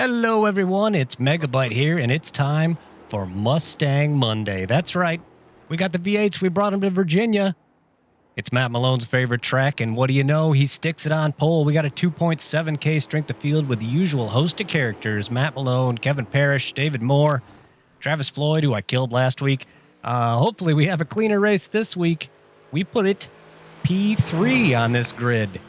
Hello, everyone. It's Megabyte here, and it's time for Mustang Monday. That's right. We got the V8s. We brought them to Virginia. It's Matt Malone's favorite track, and what do you know? He sticks it on pole. We got a 2.7K strength of field with the usual host of characters: Matt Malone, Kevin Parrish, David Moore, Travis Floyd, who I killed last week. Hopefully, we have a cleaner race this week. We put it P3 on this grid.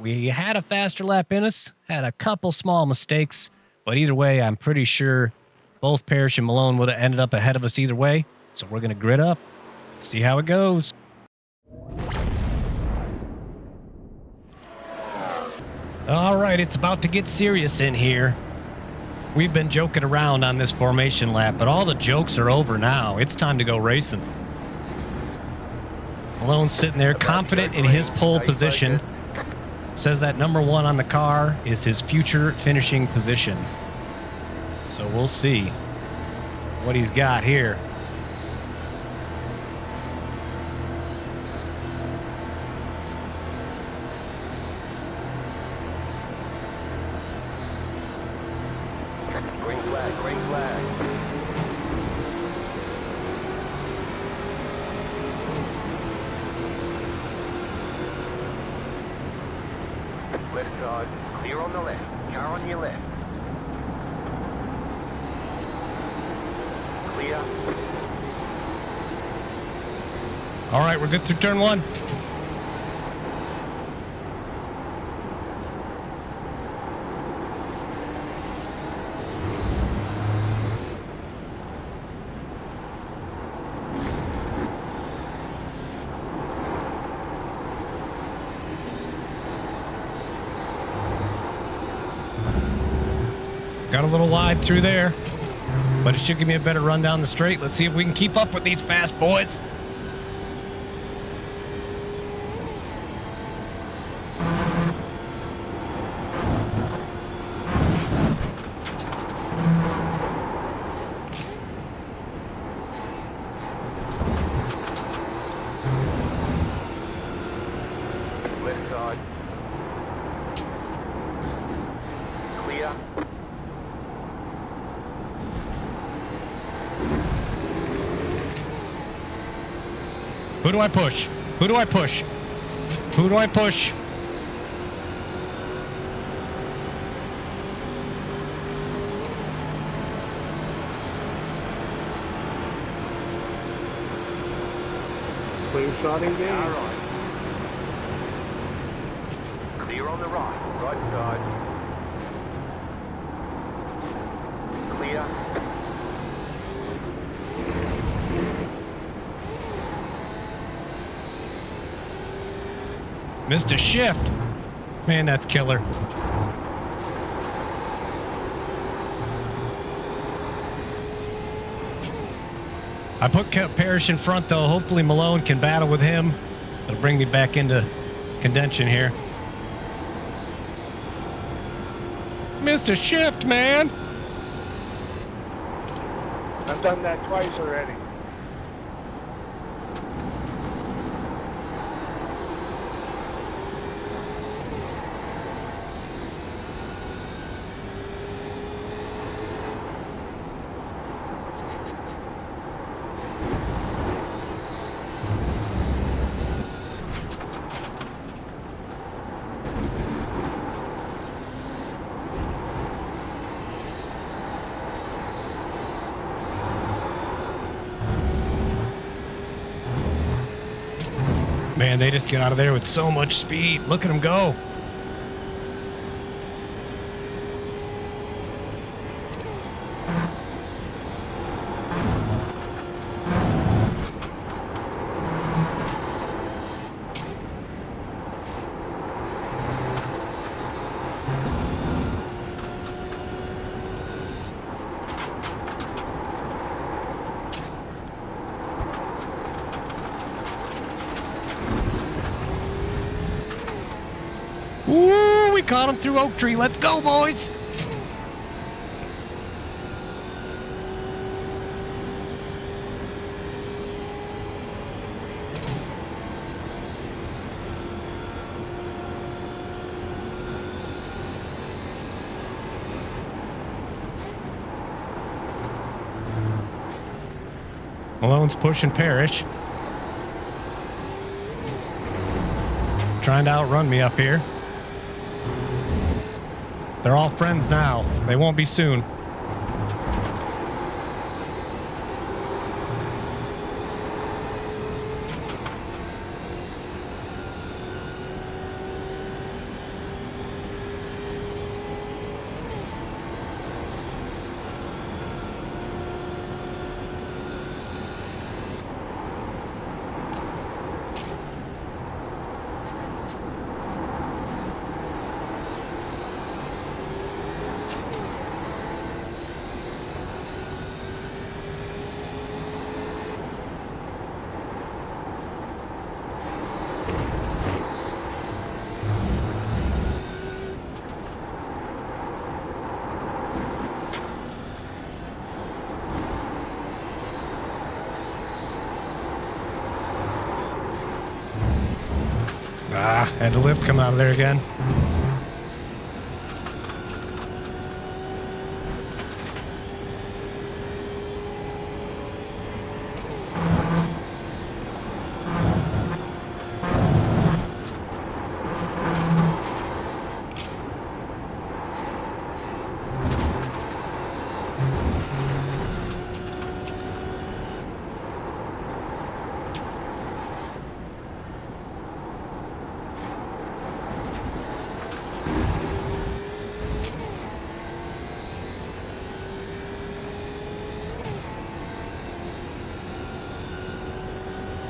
We had a faster lap in us, had a couple small mistakes, but either way, I'm pretty sure both Parrish and Malone would have ended up ahead of us either way. So we're going to grid up, see how it goes. All right, it's about to get serious in here. We've been joking around on this formation lap, but all the jokes are over now. It's time to go racing. Malone's sitting there confident in his pole position. Says that number 1 on the car is his future finishing position. So we'll see what he's got here. Green flag, green flag. Left side, clear on the left, car on your left. Clear. All right, we're good through turn 1. Got a little wide through there, but it should give me a better run down the straight. Let's see if we can keep up with these fast boys. Left side. Clear. Who do I push? Who do I push? Who do I push? Clear shot engaged. All right. Clear on the right, right side. Clear. Missed a shift. Man, that's killer. I put Parrish in front, though. Hopefully Malone can battle with him. It'll bring me back into contention here. Missed a shift, man. I've done that twice already. Man, they just get out of there with so much speed. Look at them go. Ooh, we caught him through Oak Tree. Let's go, boys. Malone's pushing Parrish. Trying to outrun me up here. They're all friends now. They won't be soon. Had the lift come out of there again.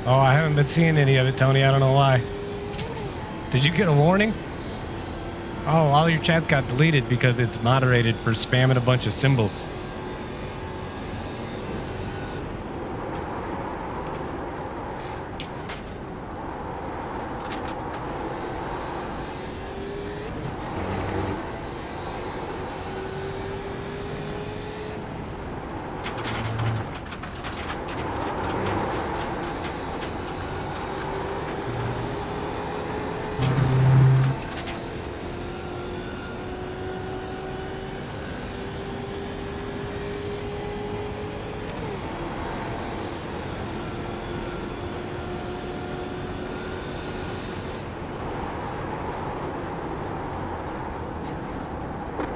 Oh, I haven't been seeing any of it, Tony. I don't know why. Did you get a warning? Oh, all your chats got deleted because it's moderated for spamming a bunch of symbols.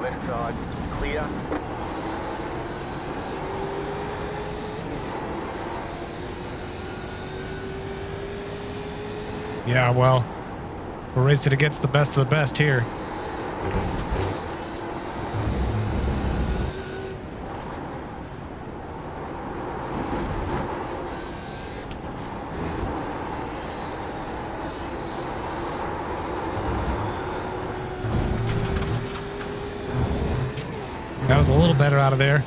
Left side, clear. Yeah, well, we're racing against the best of the best here. That was a little better out of there.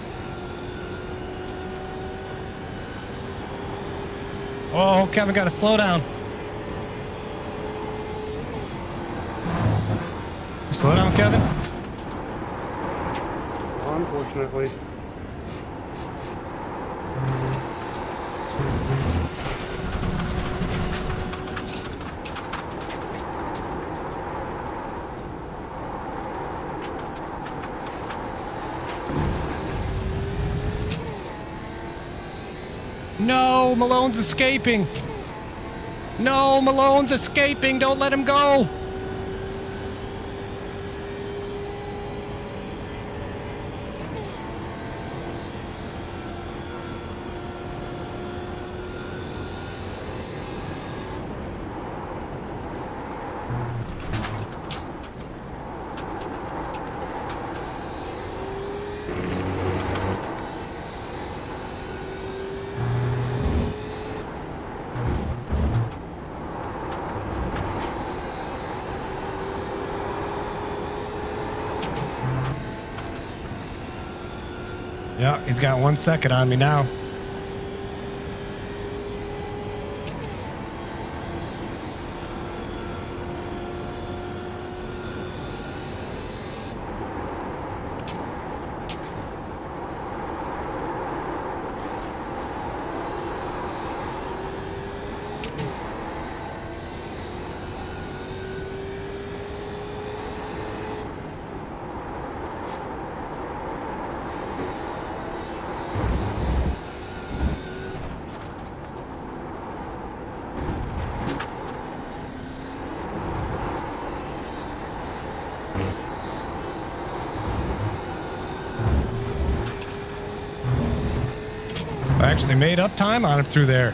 Oh, Kevin got to slow down. Slow down, Kevin. Unfortunately. No, Malone's escaping. No, Malone's escaping. Don't let him go. Yeah, he's got 1 second on me now. actually made up time on him through there.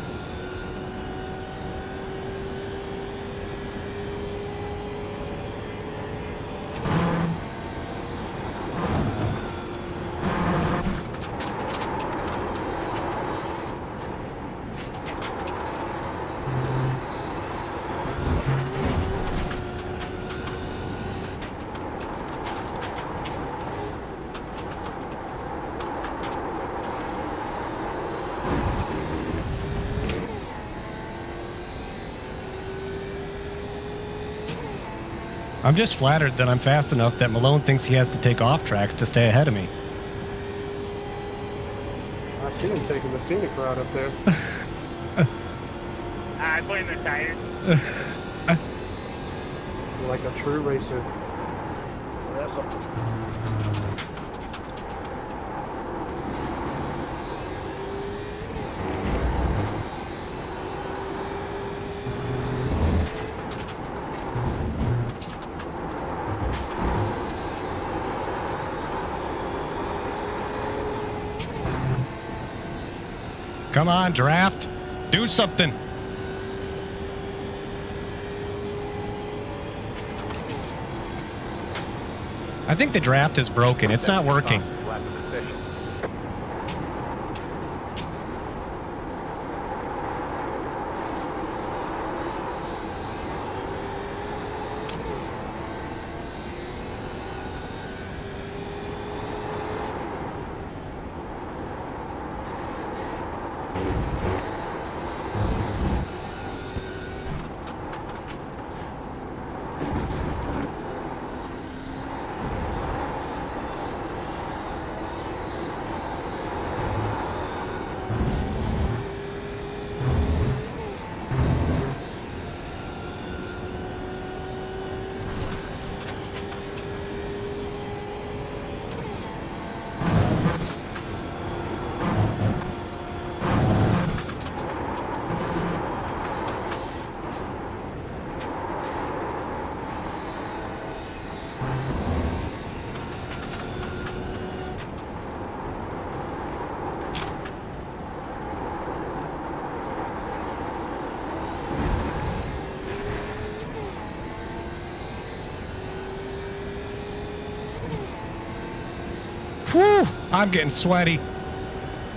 I'm just flattered that I'm fast enough that Malone thinks he has to take off tracks to stay ahead of me. I see him taking the scenic route up there. I blame the tires. You're like a true racer. Wrestle. Come on, draft. Do something. I think the draft is broken. It's not working. Flat position. Whew, I'm getting sweaty.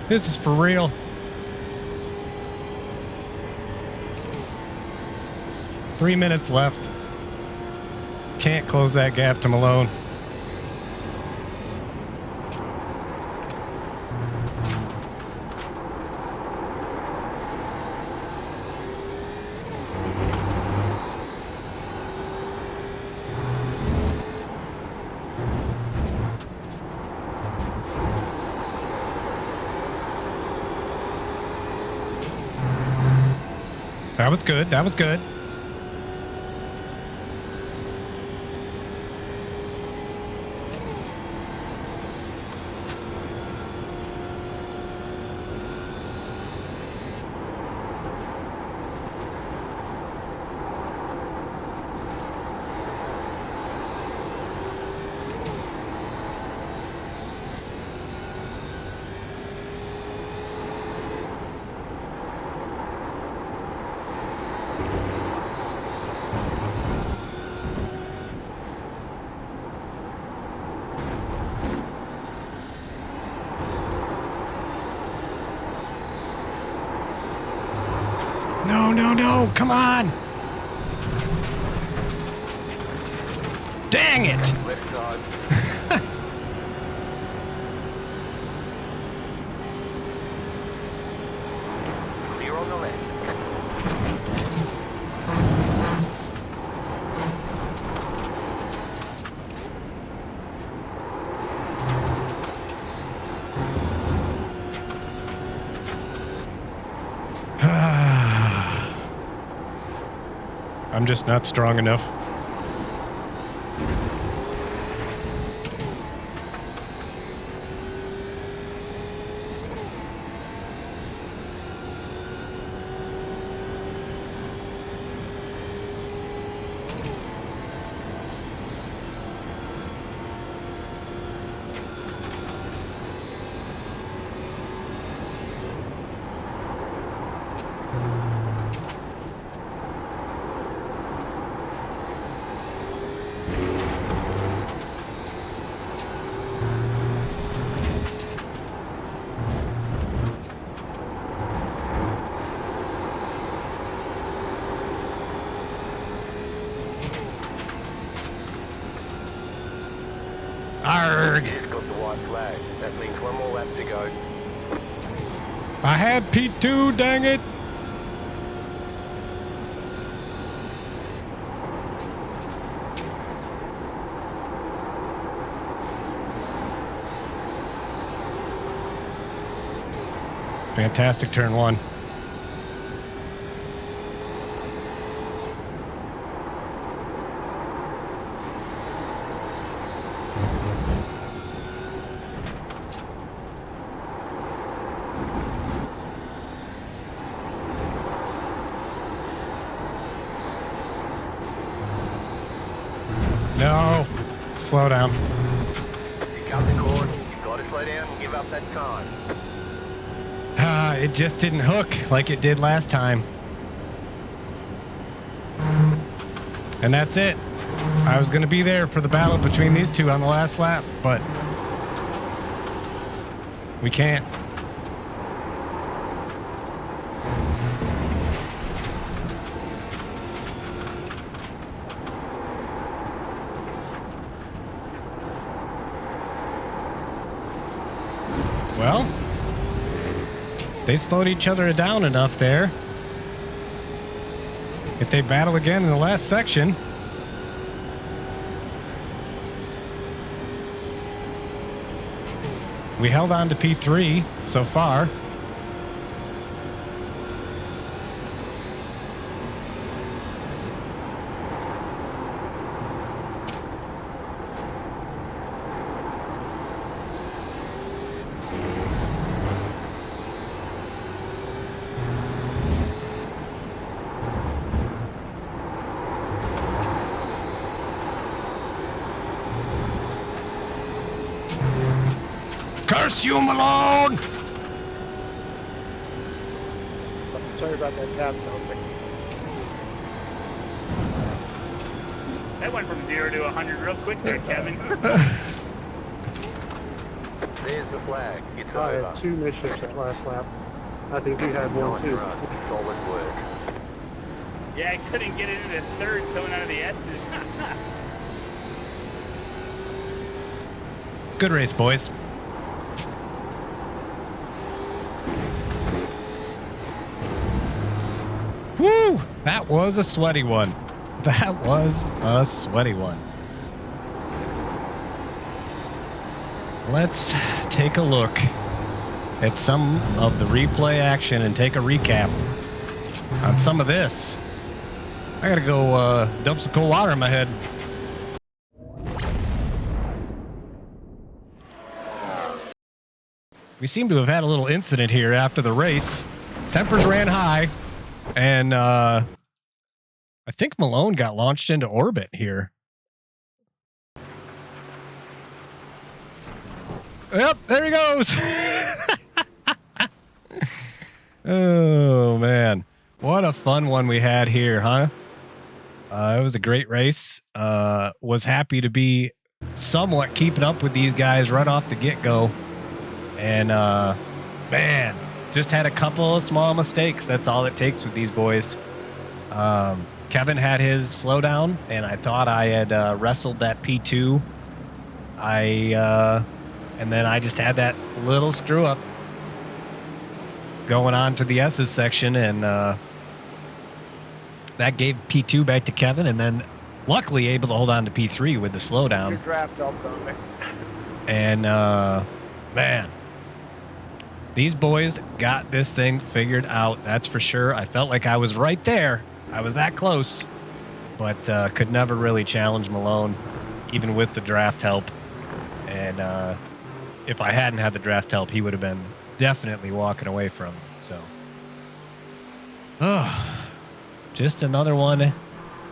This is for real. Three minutes left. Can't close that gap to Malone. That was good. That was good. No, no, no. Come on. Dang it. Lift on. Clear on the left. I'm just not strong enough. Arg! You just got the white flag. That means one more lap to go. I had P2, dang it! Fantastic turn one. No, slow down. You cut the cord. You've got to slow down and give up that time. It just didn't hook like it did last time. And that's it. I was going to be there for the battle between these two on the last lap, but we can't. Well, they slowed each other down enough there. If they battle again in the last section, we held on to P3 so far. Curse you, Malone! Sorry about that tap something. That went from 0 to 100 real quick there, Kevin. There's the flag. It's I over. had 2 missions that last lap. I think you had one Nice too. run. Solid work. Yeah, I couldn't get into the third coming out of the S's. Good race, boys. Woo! That was a sweaty one. That was a sweaty one. Let's take a look at some of the replay action and take a recap on some of this. I gotta go dump some cold water in my head. We seem to have had a little incident here after the race. Tempers ran high, and I think Malone got launched into orbit here. Yep, there he goes. Oh, man. What a fun one we had here, huh? It was a great race. Was happy to be somewhat keeping up with these guys right off the get-go. And, man, just had a couple of small mistakes. That's all it takes with these boys. Kevin had his slowdown, and I thought I had wrestled that P2. And then I just had that little screw up going on to the S's section, and that gave P2 back to Kevin, and then luckily able to hold on to P3 with the slowdown. Your draft helped on me. And man, these boys got this thing figured out, that's for sure. I felt like I was right there. I was that close, but could never really challenge Malone, even with the draft help. And if I hadn't had the draft help, he would have been definitely walking away from it. So, just another one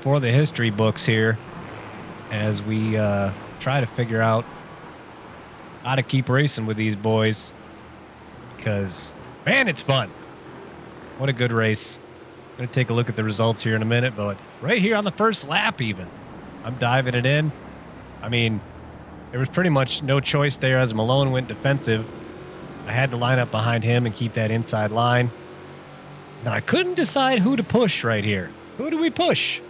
for the history books here as we try to figure out how to keep racing with these boys, because, man, it's fun. What a good race. I'm going to take a look at the results here in a minute, but right here on the first lap even, I'm diving it in. I mean, there was pretty much no choice there as Malone went defensive. I had to line up behind him and keep that inside line. And I couldn't decide who to push right here. Who do we push?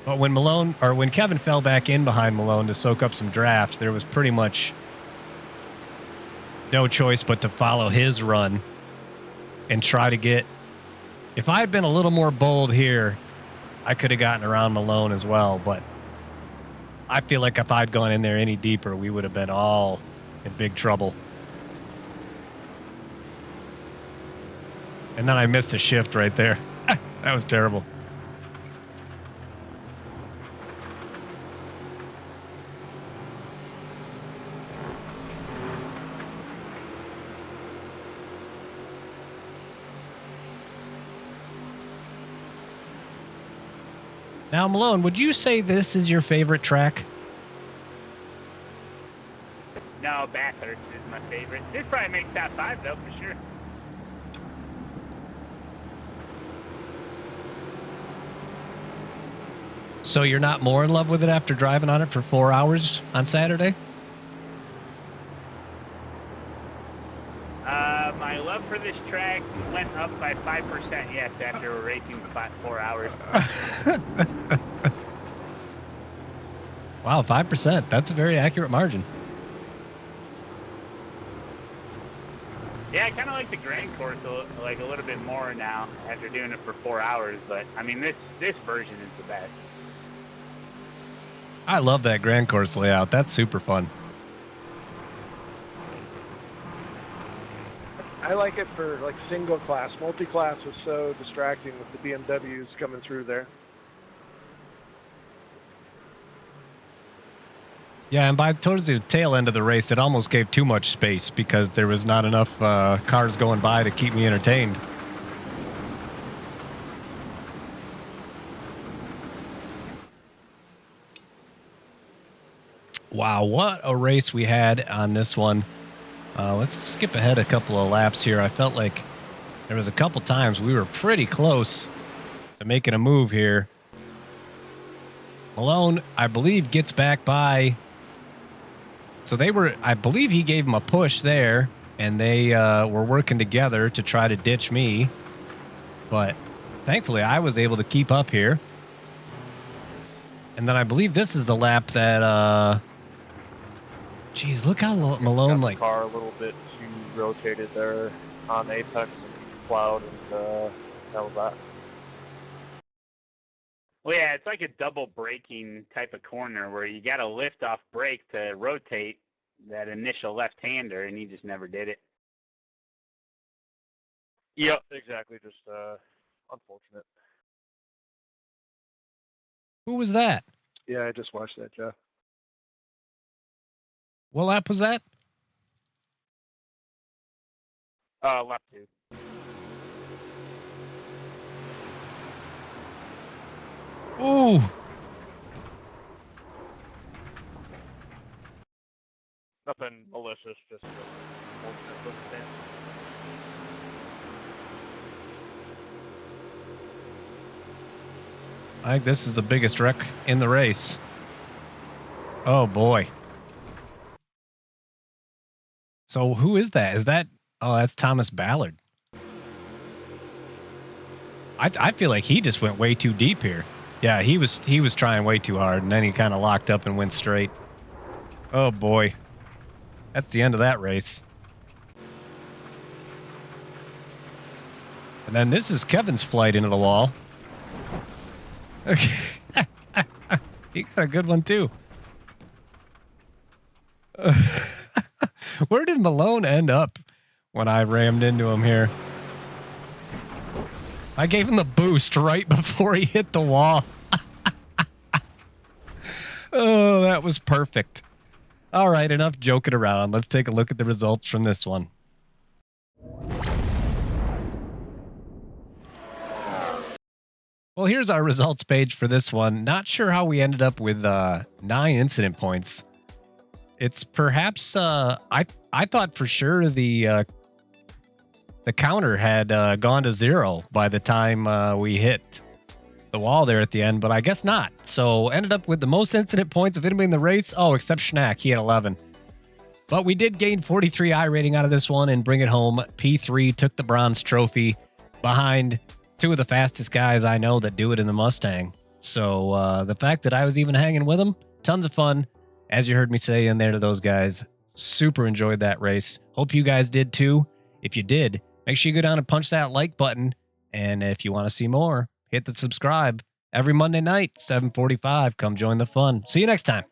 But when Kevin fell back in behind Malone to soak up some draft, there was pretty much no choice but to follow his run and try to get. If I had been a little more bold here, I could have gotten around Malone as well. But I feel like if I'd gone in there any deeper, we would have been all in big trouble. And then I missed a shift right there. That was terrible. Now, Malone, would you say this is your favorite track? No, Bathurst is my favorite. This probably makes top 5 though, for sure. So you're not more in love with it after driving on it for 4 hours on Saturday? My love for this track went up by 5%, yes, after racing 4 hours. Wow, 5%. That's a very accurate margin. Yeah, I kind of like the Grand Course a little bit more now after doing it for 4 hours, but I mean, this version is the best. I love that Grand Course layout. That's super fun. I like it for like single class. Multi-class was so distracting with the BMWs coming through there. Yeah, and towards the tail end of the race, it almost gave too much space because there was not enough cars going by to keep me entertained. Wow, what a race we had on this one. Let's skip ahead a couple of laps here. I felt like there was a couple times we were pretty close to making a move here. Malone, I believe, gets back by. So I believe he gave him a push there, and they were working together to try to ditch me. But thankfully, I was able to keep up here. And then I believe this is the lap that, geez, look how Malone, like, car a little bit too rotated there on apex and cloud, and that was that. Well, yeah, it's like a double braking type of corner where you got to lift off brake to rotate that initial left-hander, and he just never did it. Yep, exactly. Just unfortunate. who was that? Yeah, I just watched that, Jeff. What lap was that? Lap 2. Ooh. Nothing malicious, just unfortunate circumstance. I think this is the biggest wreck in the race. Oh, boy. So who is that? Oh, that's Thomas Ballard. I feel like he just went way too deep here. Yeah, he was trying way too hard, and then he kind of locked up and went straight. Oh, boy. That's the end of that race. And then this is Kevin's flight into the wall. Okay. He got a good one, too. Where did Malone end up when I rammed into him here? I gave him the boost right before he hit the wall. Oh, that was perfect. All right, enough joking around. Let's take a look at the results from this one. Well, here's our results page for this one. Not sure how we ended up with 9 incident points. It's perhaps I thought for sure the counter had gone to 0 by the time we hit the wall there at the end, but I guess not. So ended up with the most incident points of anybody in the race. Oh, except Schnack, he had 11. But we did gain 43 I rating out of this one and bring it home. P3 took the bronze trophy behind 2 of the fastest guys I know that do it in the Mustang. So the fact that I was even hanging with them, tons of fun. As you heard me say in there to those guys, super enjoyed that race. Hope you guys did too. If you did, make sure you go down and punch that like button. And if you want to see more, hit the subscribe. Every Monday night, 7:45. Come join the fun. See you next time.